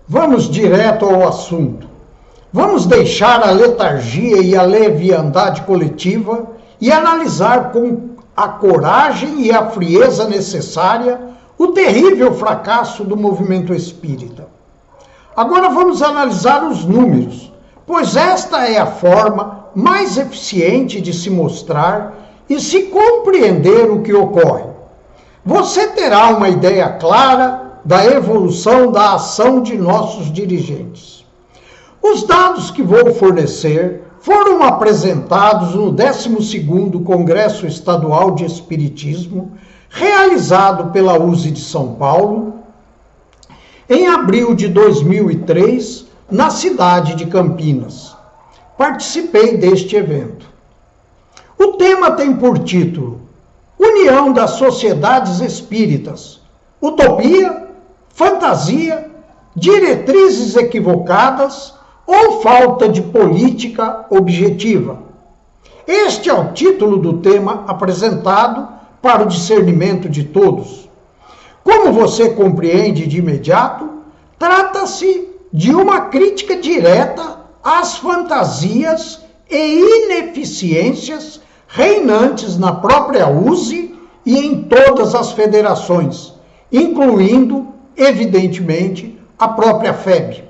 Vamos direto ao assunto. Vamos deixar a letargia e a leviandade coletiva e analisar com a coragem e a frieza necessária o terrível fracasso do movimento espírita. Agora vamos analisar os números, pois esta é a forma mais eficiente de se mostrar e se compreender o que ocorre. Você terá uma ideia clara da evolução da ação de nossos dirigentes. Os dados que vou fornecer foram apresentados no 12º Congresso Estadual de Espiritismo, realizado pela USE de São Paulo, em abril de 2003, na cidade de Campinas. Participei deste evento. O tema tem por título União das Sociedades Espíritas, Utopia, Fantasia, Diretrizes Equivocadas ou Falta de Política Objetiva. Este é o título do tema apresentado para o discernimento de todos. Como você compreende de imediato, trata-se de uma crítica direta às fantasias e ineficiências reinantes na própria USE e em todas as federações, incluindo, evidentemente, a própria FEB.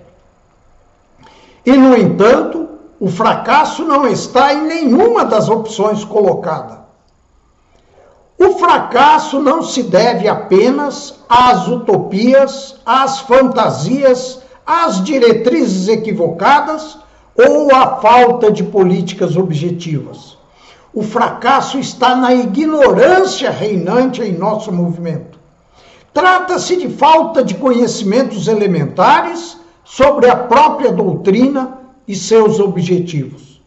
E, no entanto, o fracasso não está em nenhuma das opções colocadas. O fracasso não se deve apenas às utopias, às fantasias, às diretrizes equivocadas ou à falta de políticas objetivas. O fracasso está na ignorância reinante em nosso movimento. Trata-se de falta de conhecimentos elementares sobre a própria doutrina e seus objetivos.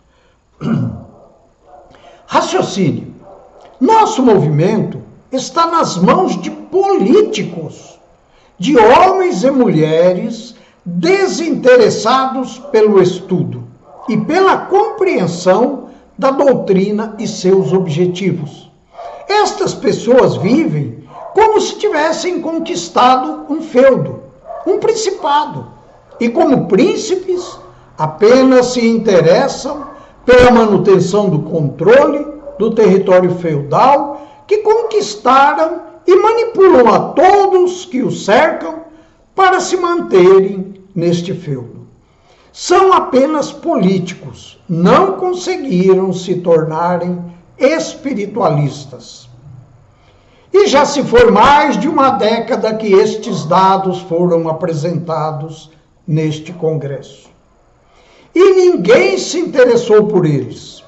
Raciocínio. Nosso movimento está nas mãos de políticos, de homens e mulheres desinteressados pelo estudo e pela compreensão da doutrina e seus objetivos. Estas pessoas vivem como se tivessem conquistado um feudo, um principado, e como príncipes apenas se interessam pela manutenção do controle do território feudal que conquistaram e manipulam a todos que os cercam para se manterem neste feudo. São apenas políticos, não conseguiram se tornarem espiritualistas. E já se foi mais de uma década que estes dados foram apresentados neste congresso. E ninguém se interessou por eles.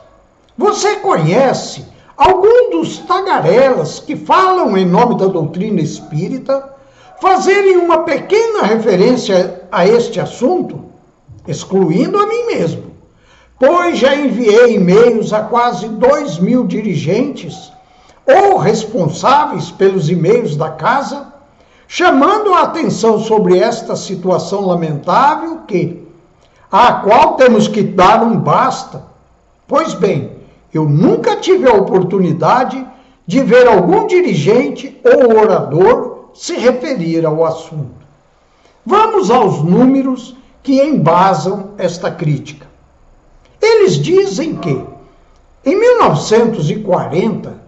Você conhece algum dos tagarelas que falam em nome da doutrina espírita fazerem uma pequena referência a este assunto, excluindo a mim mesmo, pois já enviei e-mails a quase 2.000 dirigentes ou responsáveis pelos e-mails da casa, chamando a atenção sobre esta situação lamentável à qual temos que dar um basta. Pois bem, eu nunca tive a oportunidade de ver algum dirigente ou orador se referir ao assunto. Vamos aos números que embasam esta crítica. Eles dizem que, em 1940,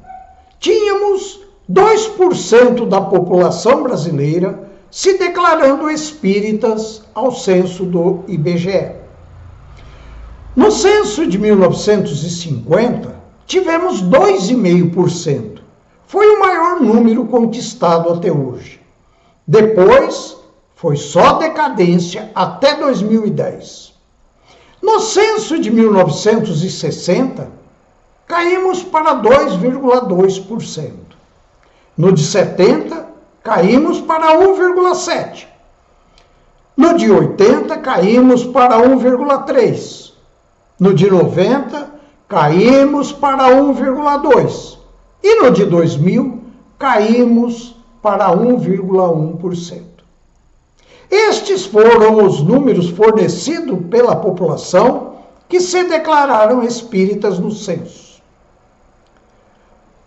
tínhamos 2% da população brasileira se declarando espíritas ao censo do IBGE. No censo de 1950, tivemos 2,5%. Foi o maior número conquistado até hoje. Depois, foi só decadência até 2010. No censo de 1960, caímos para 2,2%. No de 70, caímos para 1,7%. No de 80, caímos para 1,3%. No de 90, caímos para 1,2%. E no de 2000, caímos para 1,1%. Estes foram os números fornecidos pela população que se declararam espíritas no censo.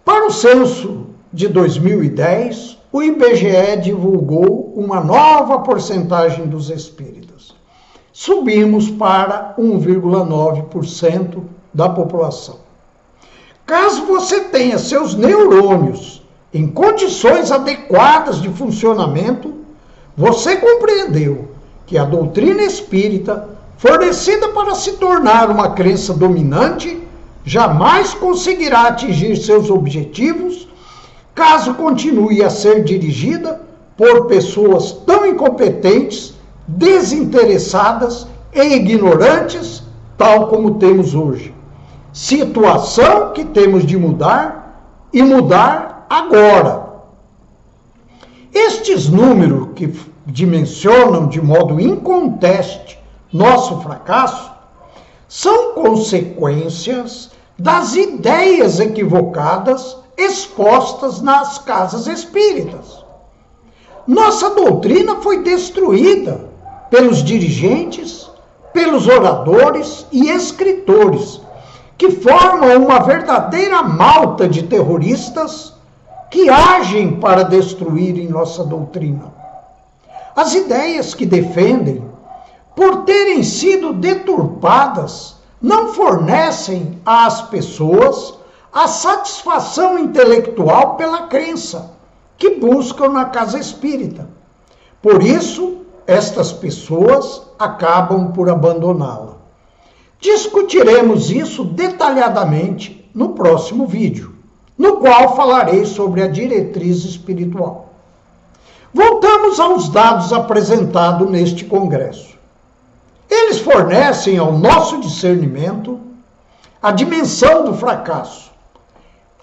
Para o censo de 2010, o IBGE divulgou uma nova porcentagem dos espíritas. Subimos para 1,9% da população. Caso você tenha seus neurônios em condições adequadas de funcionamento, você compreendeu que a doutrina espírita, fornecida para se tornar uma crença dominante, jamais conseguirá atingir seus objetivos caso continue a ser dirigida por pessoas tão incompetentes, desinteressadas e ignorantes, tal como temos hoje. Situação que temos de mudar e mudar agora. Estes números que dimensionam de modo inconteste nosso fracasso são consequências das ideias equivocadas expostas nas casas espíritas. Nossa doutrina foi destruída pelos dirigentes, pelos oradores e escritores, que formam uma verdadeira malta de terroristas que agem para destruírem nossa doutrina. As ideias que defendem, por terem sido deturpadas, não fornecem às pessoas a satisfação intelectual pela crença que buscam na casa espírita. Por isso, estas pessoas acabam por abandoná-la. Discutiremos isso detalhadamente no próximo vídeo, no qual falarei sobre a diretriz espiritual. Voltamos aos dados apresentados neste congresso. Eles fornecem ao nosso discernimento a dimensão do fracasso.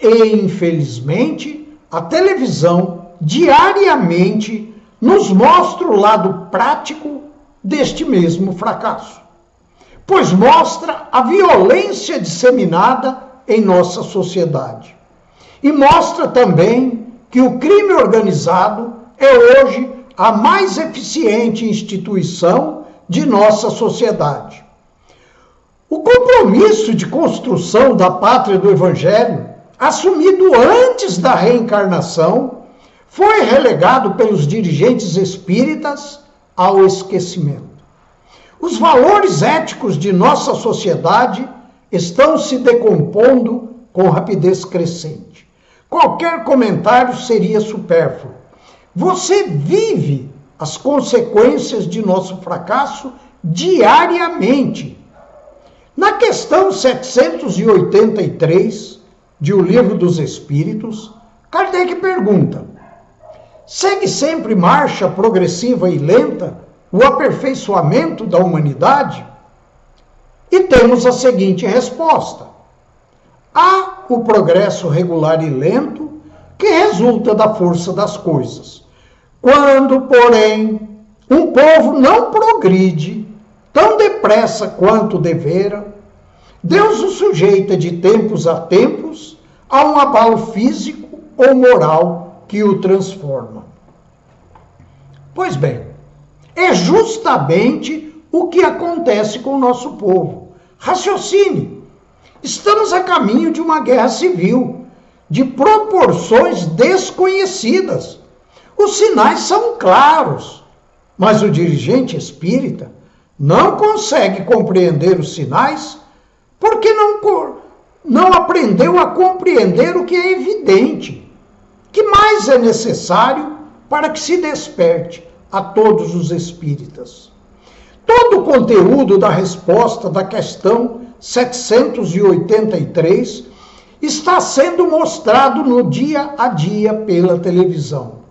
E, infelizmente, a televisão diariamente nos mostra o lado prático deste mesmo fracasso, pois mostra a violência disseminada em nossa sociedade. E mostra também que o crime organizado é hoje a mais eficiente instituição de nossa sociedade. O compromisso de construção da pátria do Evangelho, assumido antes da reencarnação, foi relegado pelos dirigentes espíritas ao esquecimento. Os valores éticos de nossa sociedade estão se decompondo com rapidez crescente. Qualquer comentário seria supérfluo. Você vive as consequências de nosso fracasso diariamente. Na questão 783 de O Livro dos Espíritos, Kardec pergunta: segue sempre marcha progressiva e lenta o aperfeiçoamento da humanidade? E temos a seguinte resposta: há o progresso regular e lento que resulta da força das coisas. Quando, porém, um povo não progride tão depressa quanto devera, Deus o sujeita de tempos a tempos a um abalo físico ou moral que o transforma. Pois bem, é justamente o que acontece com o nosso povo. Raciocine. Estamos a caminho de uma guerra civil, de proporções desconhecidas. Os sinais são claros, mas o dirigente espírita não consegue compreender os sinais porque não aprendeu a compreender o que é evidente. Que mais é necessário para que se desperte a todos os espíritas? Todo o conteúdo da resposta da questão 783 está sendo mostrado no dia a dia pela televisão.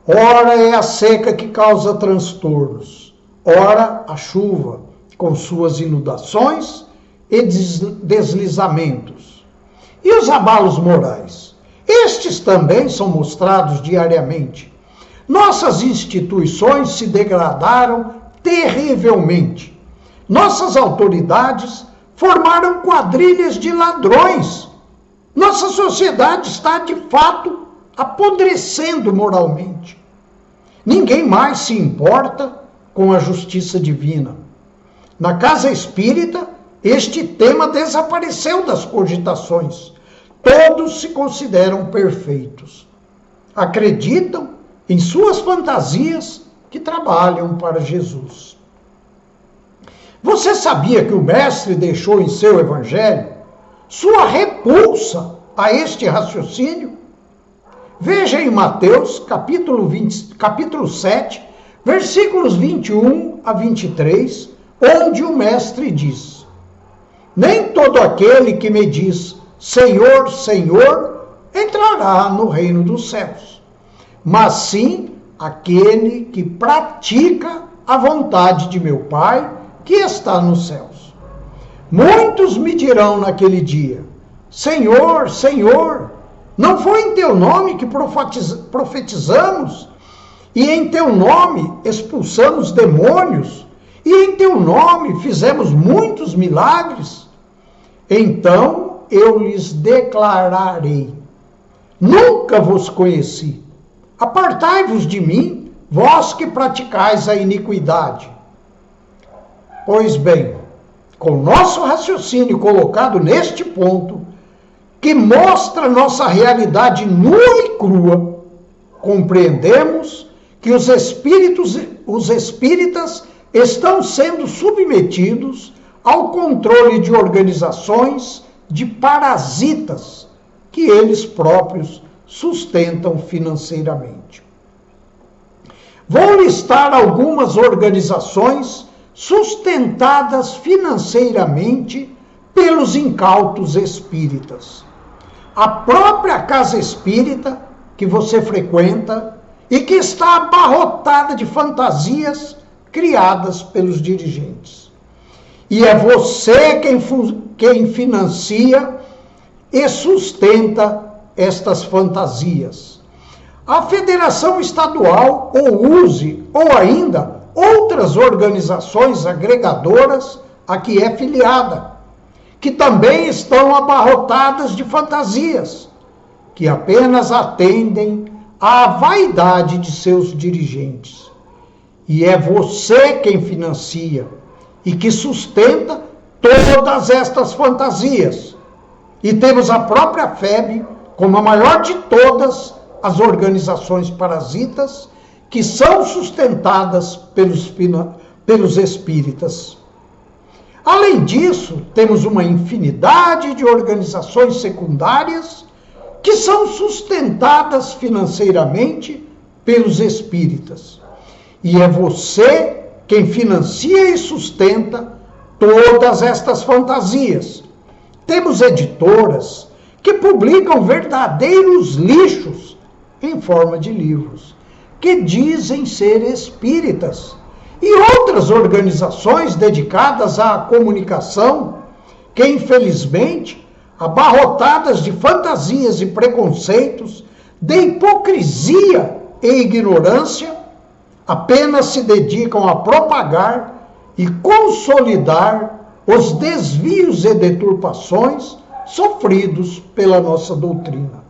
Ora é a seca que causa transtornos, ora a chuva, com suas inundações e deslizamentos. E os abalos morais? Estes também são mostrados diariamente. Nossas instituições se degradaram terrivelmente. Nossas autoridades formaram quadrilhas de ladrões. Nossa sociedade está, de fato, apodrecendo moralmente. Ninguém mais se importa com a justiça divina. Na casa espírita, este tema desapareceu das cogitações. Todos se consideram perfeitos. acreditam em suas fantasias que trabalham para Jesus. Você sabia que o Mestre deixou em seu Evangelho sua repulsa a este raciocínio? Veja em Mateus, capítulo 7, versículos 21 a 23, onde o Mestre diz: nem todo aquele que me diz, Senhor, Senhor, entrará no reino dos céus, mas sim aquele que pratica a vontade de meu Pai, que está nos céus. Muitos me dirão naquele dia, Senhor, Senhor, não foi em teu nome que profetizamos, e em teu nome expulsamos demônios, e em teu nome fizemos muitos milagres? Então eu lhes declararei, nunca vos conheci. Apartai-vos de mim, vós que praticais a iniquidade. Pois bem, com nosso raciocínio colocado neste ponto, que mostra nossa realidade nua e crua, compreendemos que os espíritas estão sendo submetidos ao controle de organizações de parasitas que eles próprios sustentam financeiramente. Vou listar algumas organizações sustentadas financeiramente pelos incautos espíritas. A própria casa espírita que você frequenta e que está abarrotada de fantasias criadas pelos dirigentes. E é você quem financia e sustenta estas fantasias. A federação estadual, ou use, ou ainda outras organizações agregadoras a que é filiada, que também estão abarrotadas de fantasias, que apenas atendem à vaidade de seus dirigentes. E é você quem financia e que sustenta todas estas fantasias. E temos a própria FEB como a maior de todas as organizações parasitas que são sustentadas pelos espíritas. Além disso, temos uma infinidade de organizações secundárias que são sustentadas financeiramente pelos espíritas. E é você quem financia e sustenta todas estas fantasias. Temos editoras que publicam verdadeiros lixos em forma de livros, que dizem ser espíritas, e outras organizações dedicadas à comunicação, que infelizmente, abarrotadas de fantasias e preconceitos, de hipocrisia e ignorância, apenas se dedicam a propagar e consolidar os desvios e deturpações sofridos pela nossa doutrina,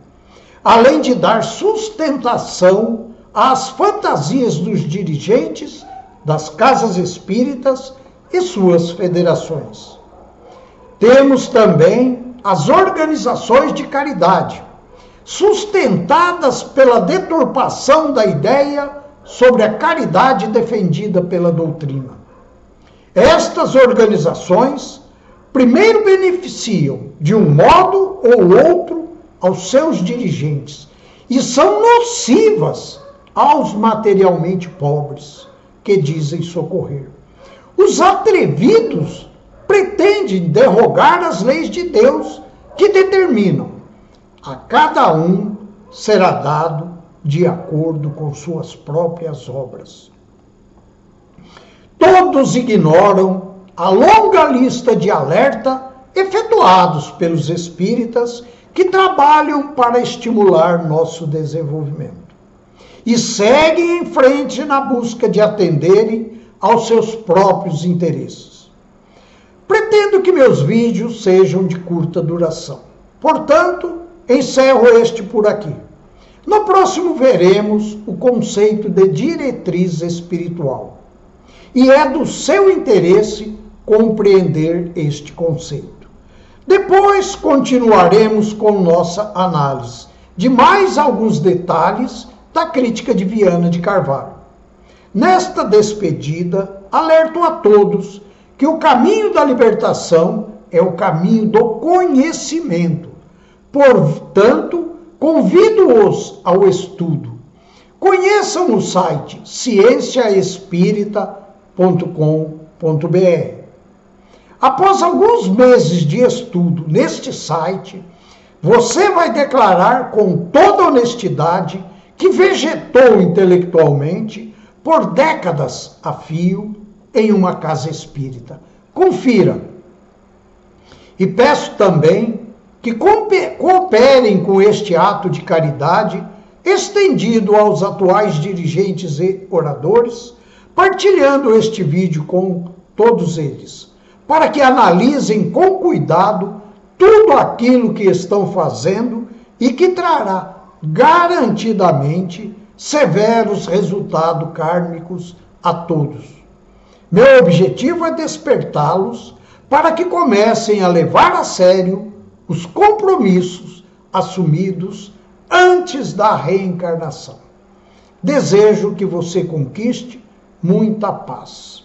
além de dar sustentação às fantasias dos dirigentes das casas espíritas e suas federações. Temos também as organizações de caridade, sustentadas pela deturpação da ideia sobre a caridade defendida pela doutrina. Estas organizações primeiro beneficiam de um modo ou outro aos seus dirigentes e são nocivas aos materialmente pobres que dizem socorrer. Os atrevidos pretendem derrogar as leis de Deus que determinam: a cada um será dado de acordo com suas próprias obras. Todos ignoram a longa lista de alerta efetuados pelos espíritas que trabalham para estimular nosso desenvolvimento e seguem em frente na busca de atenderem aos seus próprios interesses. Pretendo que meus vídeos sejam de curta duração. Portanto, encerro este por aqui. No próximo veremos o conceito de diretriz espiritual. E é do seu interesse compreender este conceito. Depois continuaremos com nossa análise de mais alguns detalhes da crítica de Viana de Carvalho. Nesta despedida, alerto a todos que o caminho da libertação é o caminho do conhecimento. Portanto, convido-os ao estudo. Conheçam o site cienciaespírita.com.br. Após alguns meses de estudo neste site, você vai declarar com toda honestidade que vegetou intelectualmente por décadas a fio em uma casa espírita. Confira. E peço também que cooperem com este ato de caridade estendido aos atuais dirigentes e oradores, partilhando este vídeo com todos eles, para que analisem com cuidado tudo aquilo que estão fazendo e que trará garantidamente severos resultados kármicos a todos. Meu objetivo é despertá-los para que comecem a levar a sério os compromissos assumidos antes da reencarnação. Desejo que você conquiste muita paz.